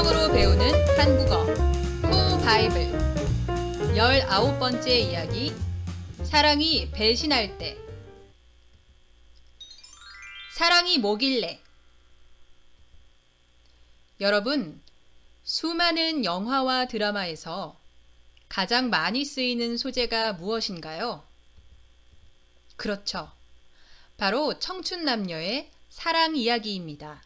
감성으로 배우는 한국어 코 바이블 19번째 이야기 사랑이 배신할 때. 사랑이 뭐길래? 여러분, 수많은 영화와 드라마에서 가장 많이 쓰이는 소재가 무엇인가요? 그렇죠. 바로 청춘 남녀의 사랑 이야기입니다.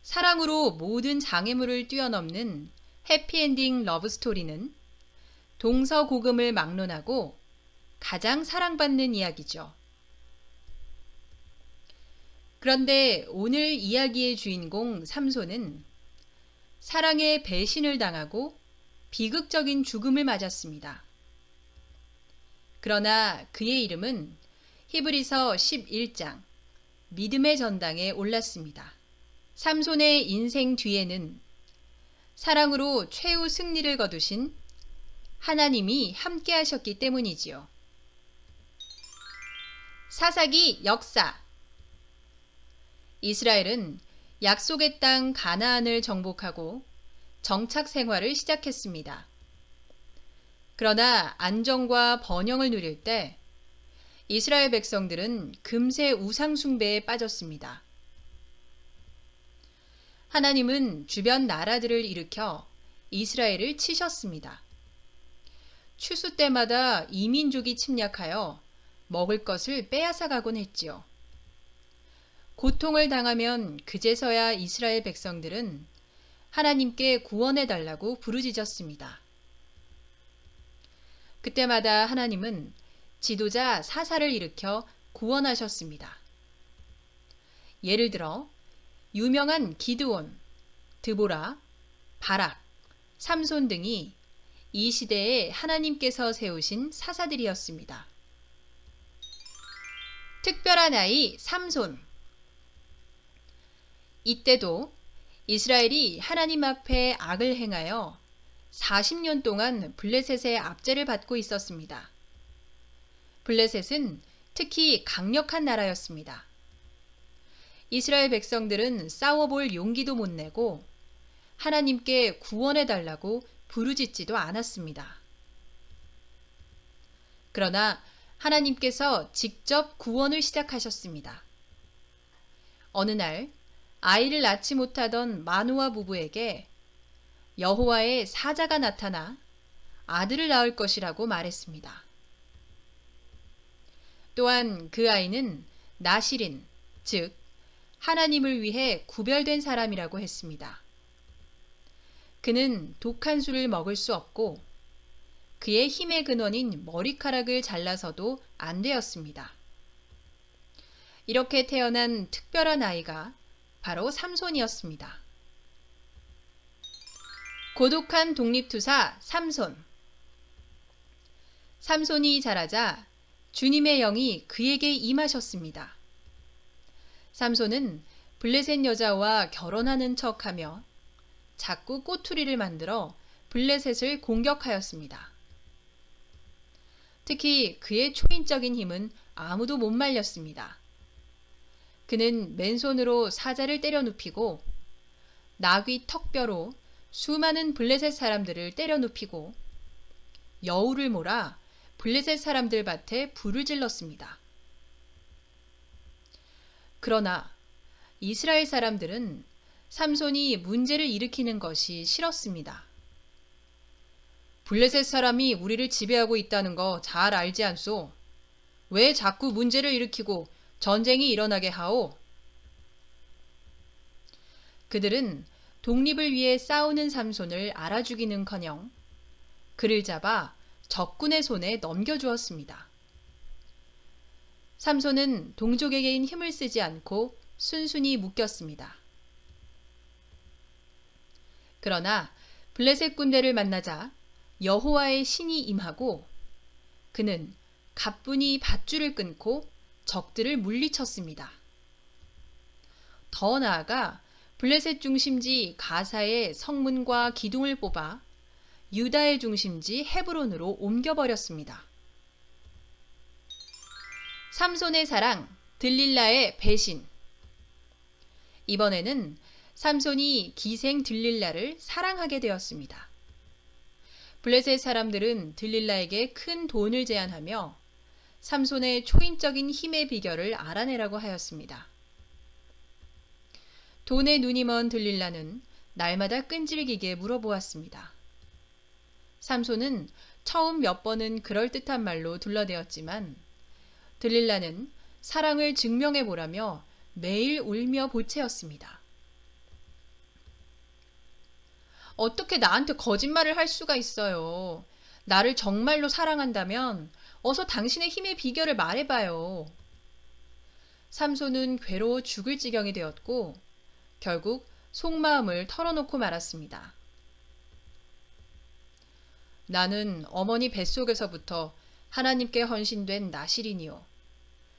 사랑으로 모든 장애물을 뛰어넘는 해피엔딩 러브스토리는 동서고금을 막론하고 가장 사랑받는 이야기죠. 그런데 오늘 이야기의 주인공 삼손은 사랑의 배신을 당하고 비극적인 죽음을 맞았습니다. 그러나 그의 이름은 히브리서 11장 믿음의 전당에 올랐습니다. 삼손의 인생 뒤에는 사랑으로 최후 승리를 거두신 하나님이 함께 하셨기 때문이지요. 사사기 역사. 이스라엘은 약속의 땅 가나안을 정복하고 정착 생활을 시작했습니다. 그러나 안정과 번영을 누릴 때 이스라엘 백성들은 금세 우상 숭배에 빠졌습니다. 하나님은 주변 나라들을 일으켜 이스라엘을 치셨습니다. 추수 때마다 이민족이 침략하여 먹을 것을 빼앗아가곤 했지요. 고통을 당하면 그제서야 이스라엘 백성들은 하나님께 구원해달라고 부르짖었습니다. 그때마다 하나님은 지도자 사사를 일으켜 구원하셨습니다. 예를 들어 유명한 기드온, 드보라, 바락, 삼손 등이 이 시대에 하나님께서 세우신 사사들이었습니다. 특별한 아이 삼손. 이때도 이스라엘이 하나님 앞에 악을 행하여 40년 동안 블레셋의 압제를 받고 있었습니다. 블레셋은 특히 강력한 나라였습니다. 이스라엘 백성들은 싸워볼 용기도 못 내고 하나님께 구원해달라고 부르짖지도 않았습니다. 그러나 하나님께서 직접 구원을 시작하셨습니다. 어느 날 아이를 낳지 못하던 마노아 부부에게 여호와의 사자가 나타나 아들을 낳을 것이라고 말했습니다. 또한 그 아이는 나실인, 즉 하나님을 위해 구별된 사람이라고 했습니다. 그는 독한 술을 먹을 수 없고 그의 힘의 근원인 머리카락을 잘라서도 안 되었습니다. 이렇게 태어난 특별한 아이가 바로 삼손이었습니다. 고독한 독립투사 삼손. 삼손이 자라자 주님의 영이 그에게 임하셨습니다. 삼손은 블레셋 여자와 결혼하는 척하며 자꾸 꼬투리를 만들어 블레셋을 공격하였습니다. 특히 그의 초인적인 힘은 아무도 못 말렸습니다. 그는 맨손으로 사자를 때려 눕히고 나귀 턱뼈로 수많은 블레셋 사람들을 때려 눕히고 여우를 몰아 블레셋 사람들 밭에 불을 질렀습니다. 그러나 이스라엘 사람들은 삼손이 문제를 일으키는 것이 싫었습니다. 블레셋 사람이 우리를 지배하고 있다는 거 잘 알지 않소? 왜 자꾸 문제를 일으키고 전쟁이 일어나게 하오? 그들은 독립을 위해 싸우는 삼손을 알아주기는커녕 그를 잡아 적군의 손에 넘겨주었습니다. 삼손은 동족에게인 힘을 쓰지 않고 순순히 묶였습니다. 그러나 블레셋 군대를 만나자 여호와의 신이 임하고 그는 가뿐히 밧줄을 끊고 적들을 물리쳤습니다. 더 나아가 블레셋 중심지 가사의 성문과 기둥을 뽑아 유다의 중심지 헤브론으로 옮겨버렸습니다. 삼손의 사랑, 들릴라의 배신. 이번에는 삼손이 기생 들릴라를 사랑하게 되었습니다. 블레셋 사람들은 들릴라에게 큰 돈을 제안하며 삼손의 초인적인 힘의 비결을 알아내라고 하였습니다. 돈에 눈이 먼 들릴라는 날마다 끈질기게 물어보았습니다. 삼손은 처음 몇 번은 그럴듯한 말로 둘러대었지만 들릴라는 사랑을 증명해보라며 매일 울며 보채었습니다. 어떻게 나한테 거짓말을 할 수가 있어요? 나를 정말로 사랑한다면 어서 당신의 힘의 비결을 말해봐요. 삼손은 괴로워 죽을 지경이 되었고 결국 속마음을 털어놓고 말았습니다. 나는 어머니 뱃속에서부터 하나님께 헌신된 나실이니요.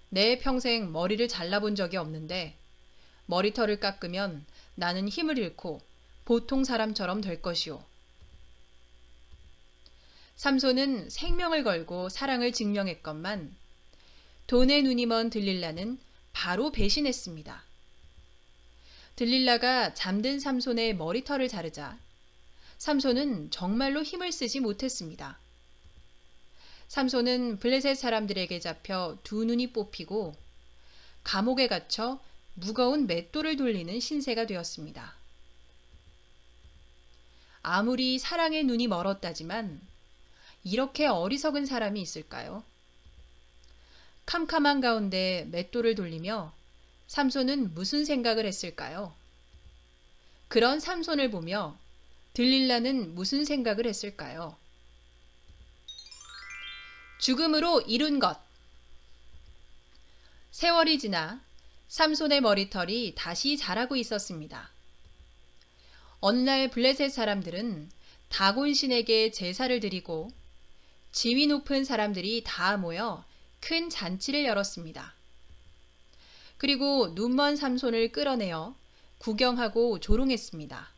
내 평생 머리를 잘라본 적이 없는데 머리털을 깎으면 나는 힘을 잃고 보통 사람처럼 될 것이오. 삼손은 생명을 걸고 사랑을 증명했건만 돈에 눈이 먼 들릴라는 바로 배신했습니다. 들릴라가 잠든 삼손의 머리털을 자르자 삼손은 정말로 힘을 쓰지 못했습니다. 삼손은 블레셋 사람들에게 잡혀 두 눈이 뽑히고 감옥에 갇혀 무거운 맷돌을 돌리는 신세가 되었습니다. 아무리 사랑의 눈이 멀었다지만 이렇게 어리석은 사람이 있을까요? 캄캄한 가운데 맷돌을 돌리며 삼손은 무슨 생각을 했을까요? 그런 삼손을 보며 들릴라는 무슨 생각을 했을까요? 죽음으로 이룬 것. 세월이 지나 삼손의 머리털이 다시 자라고 있었습니다. 어느 날 블레셋 사람들은 다곤 신에게 제사를 드리고 지위 높은 사람들이 다 모여 큰 잔치를 열었습니다. 그리고 눈먼 삼손을 끌어내어 구경하고 조롱했습니다.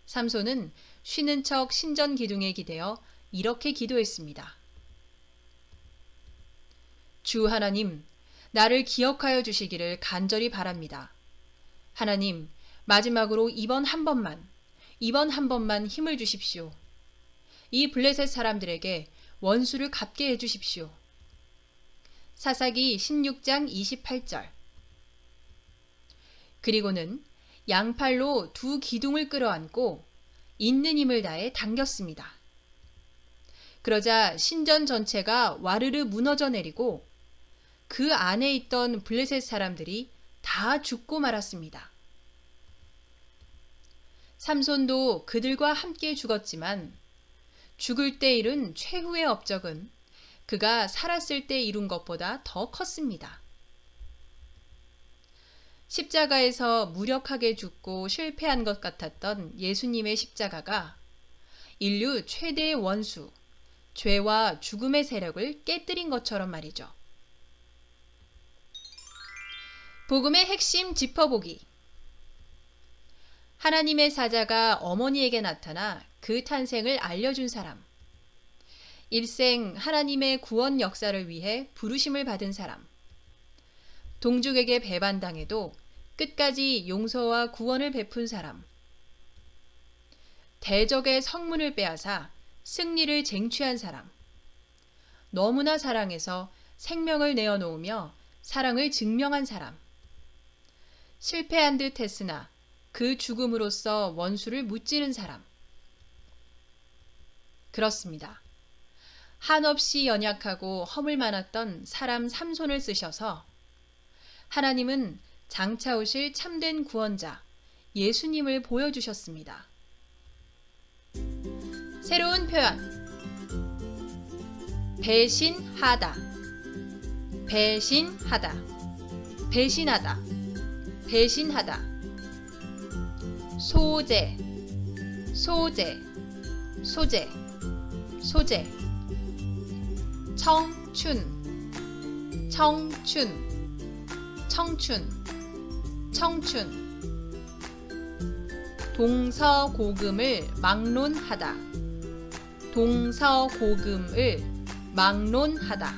삼손은 쉬는 척 신전 기둥에 기대어 이렇게 기도했습니다. 주 하나님, 나를 기억하여 주시기를 간절히 바랍니다. 하나님, 마지막으로 이번 한 번만 힘을 주십시오. 이 블레셋 사람들에게 원수를 갚게 해주십시오. 사사기 16장 28절. 그리고는 양팔로 두 기둥을 끌어안고 있는 힘을 다해 당겼습니다. 그러자 신전 전체가 와르르 무너져 내리고 그 안에 있던 블레셋 사람들이 다 죽고 말았습니다. 삼손도 그들과 함께 죽었지만 죽을 때 이룬 최후의 업적은 그가 살았을 때 이룬 것보다 더 컸습니다. 십자가에서 무력하게 죽고 실패한 것 같았던 예수님의 십자가가 인류 최대의 원수, 죄와 죽음의 세력을 깨뜨린 것처럼 말이죠. 복음의 핵심 짚어보기. 하나님의 사자가 어머니에게 나타나 그 탄생을 알려준 사람. 일생 하나님의 구원 역사를 위해 부르심을 받은 사람. 동족에게 배반당해도 끝까지 용서와 구원을 베푼 사람. 대적의 성문을 빼앗아 승리를 쟁취한 사람. 너무나 사랑해서 생명을 내어놓으며 사랑을 증명한 사람. 실패한 듯 했으나 그 죽음으로써 원수를 무찌른 사람. 그렇습니다. 한없이 연약하고 허물 많았던 사람 삼손을 쓰셔서 하나님은 장차 오실 참된 구원자 예수님을 보여주셨습니다. 새로운 표현. 배신하다, 배신하다, 배신하다, 배신하다. 소재, 소재, 소재, 소재. 청춘, 청춘, 청춘, 청춘. 동서고금을 막론하다, 동서고금을 막론하다,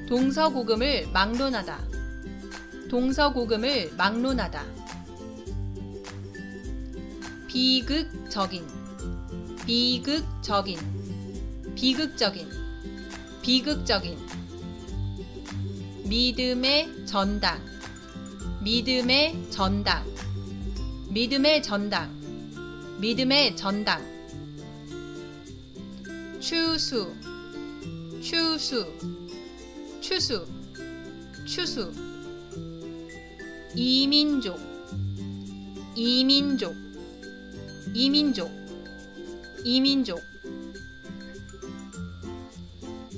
동서고금을 막론하다, 동서고금을 막론하다. 비극적인, 비극적인, 비극적인, 비극적인. 믿음의 전당, 믿음의 전당, 믿음의 전당, 믿음의 전당. 추수, 추수, 추수, 추수. 이민족, 이민족, 이민족, 이민족.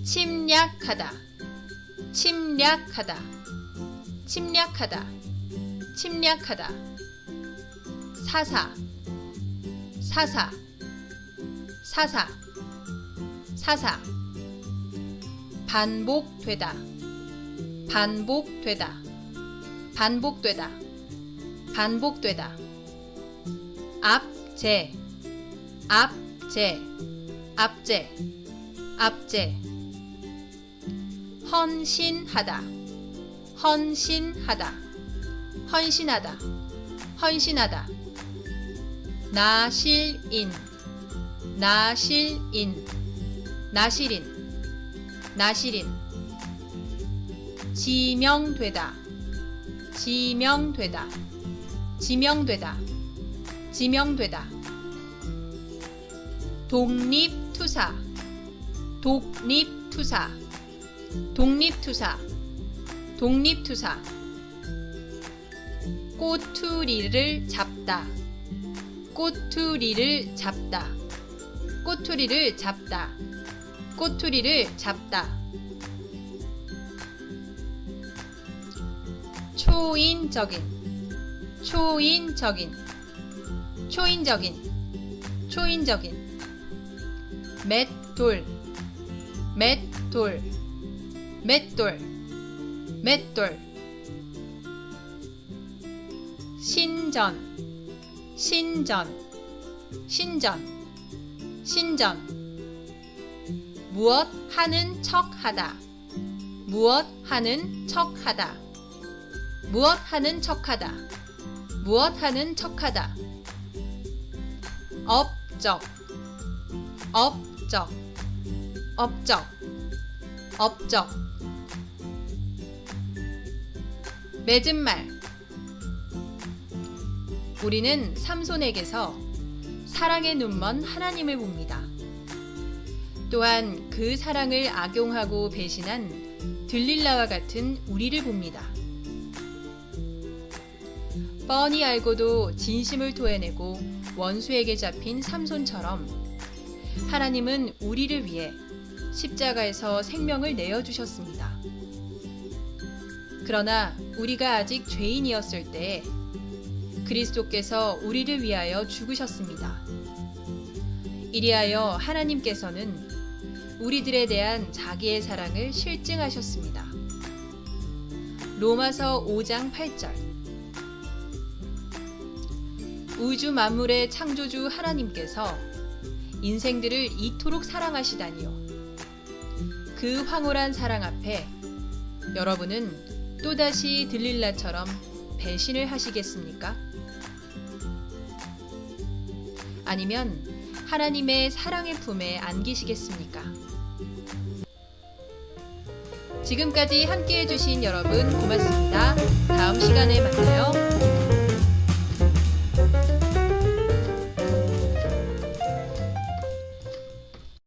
침략하다, 침략하다, 침략하다, 침략하다. 사사, 사사, 사사, 사사. 반복되다, 반복되다, 반복되다, 반복되다. 압제, 압제, 압제, 압제. 헌신하다, 헌신하다, 헌신하다, 헌신하다. 나실인, 나실인, 나실인, 나실인. 지명되다, 지명되다, 지명되다, 지명되다. 독립투사, 독립투사, 독립투사, 독립투사. 꼬투리를 잡다, 꼬투리를 잡다, 꼬투리를 잡다, 꼬투리를 잡다. 초인적인, 초인적인, 초인적인, 초인적인. 맷돌, 맷돌, 맷돌, 맷돌. 신전, 신전, 신전, 신전. 무엇 하는 척하다, 무엇 하는 척하다, 무엇 하는 척하다, 무엇 하는 척하다. 업적, 업적, 업적, 업적. 맺은 말. 우리는 삼손에게서 사랑의 눈먼 하나님을 봅니다. 또한 그 사랑을 악용하고 배신한 들릴라와 같은 우리를 봅니다. 뻔히 알고도 진심을 토해내고 원수에게 잡힌 삼손처럼 하나님은 우리를 위해 십자가에서 생명을 내어주셨습니다. 그러나 우리가 아직 죄인이었을 때 그리스도께서 우리를 위하여 죽으셨습니다. 이리하여 하나님께서는 우리들에 대한 자기의 사랑을 실증하셨습니다. 로마서 5장 8절. 우주 만물의 창조주 하나님께서 인생들을 이토록 사랑하시다니요. 그 황홀한 사랑 앞에 여러분은 또다시 들릴라처럼 배신을 하시겠습니까? 아니면 하나님의 사랑의 품에 안기시겠습니까? 지금까지 함께해 주신 여러분 고맙습니다. 다음 시간에 만나요.